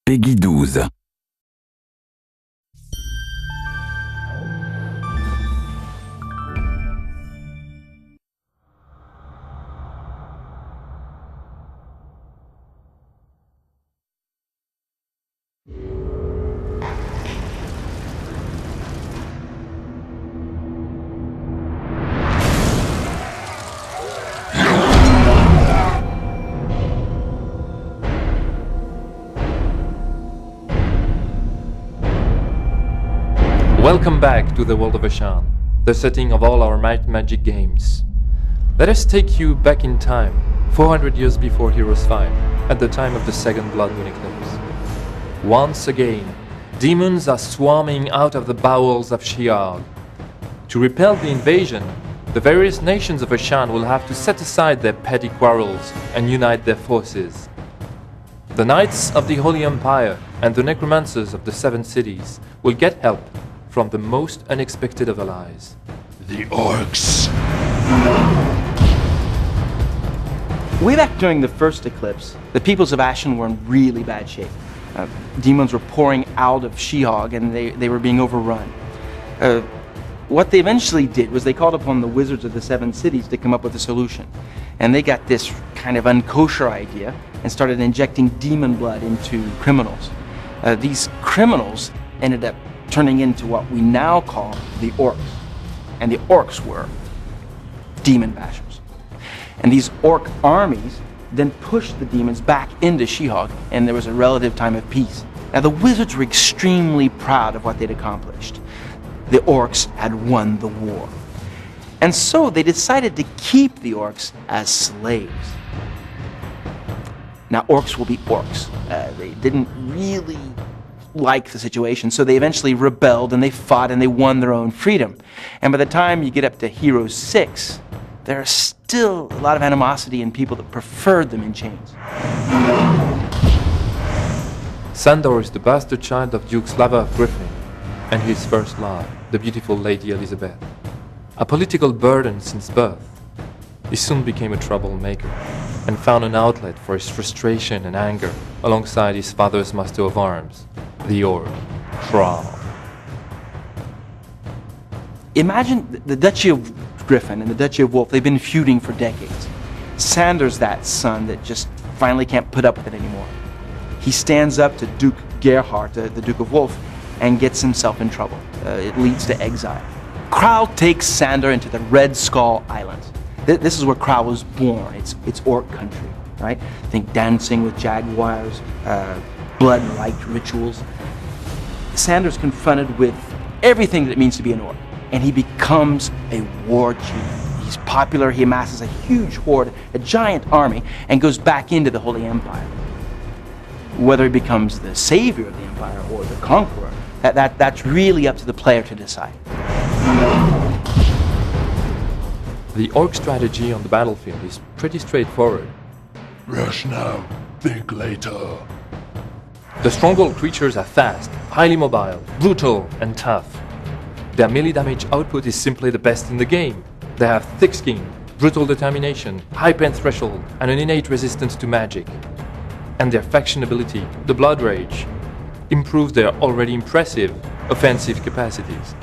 Peggy 12. Welcome back to the world of Ashan, the setting of all our Might Magic games. Let us take you back in time, 400 years before Heroes 5, at the time of the second Blood Moon eclipse. Once again, demons are swarming out of the bowels of Shi'ar. To repel the invasion, the various nations of Ashan will have to set aside their petty quarrels and unite their forces. The Knights of the Holy Empire and the Necromancers of the Seven Cities will get help from the most unexpected of allies. The Orcs. Way back during the first eclipse, the peoples of Ashen were in really bad shape. Demons were pouring out of Sheehog and they were being overrun. What they eventually did was they called upon the wizards of the Seven Cities to come up with a solution. And they got this kind of unkosher idea and started injecting demon blood into criminals. These criminals ended up turning into what we now call the Orcs. And the Orcs were demon bashers. And these Orc armies then pushed the demons back into Sheehog, and there was a relative time of peace. Now the wizards were extremely proud of what they'd accomplished. The Orcs had won the war. And so they decided to keep the Orcs as slaves. Now Orcs will be Orcs. They didn't really like the situation, so they eventually rebelled and they fought and they won their own freedom. And by the time you get up to Heroes 6, there's still a lot of animosity in people that preferred them in chains. Sandor is the bastard child of Duke Slava of Griffin and his first love, the beautiful Lady Elizabeth. A political burden since birth, he soon became a troublemaker and found an outlet for his frustration and anger alongside his father's master of arms, the Orc, Thrall. Imagine the Duchy of Griffin and the Duchy of Wolf, they've been feuding for decades. Sandor's that son that just finally can't put up with it anymore. He stands up to Duke Gerhard, the Duke of Wolf, and gets himself in trouble. It leads to exile. Krau takes Sandor into the Red Skull Islands. This is where Krau was born. It's Orc country, right? Think dancing with jaguars, blood-like rituals. Sandor's confronted with everything that it means to be an Orc, and he becomes a war chief. He's popular, he amasses a huge horde, a giant army, and goes back into the Holy Empire. Whether he becomes the savior of the Empire or the conqueror, that's really up to the player to decide. The Orc strategy on the battlefield is pretty straightforward. Rush now, think later. The Stronghold creatures are fast, highly mobile, brutal, and tough. Their melee damage output is simply the best in the game. They have thick skin, brutal determination, high pain threshold, and an innate resistance to magic. And their faction ability, the Blood Rage, improves their already impressive offensive capacities.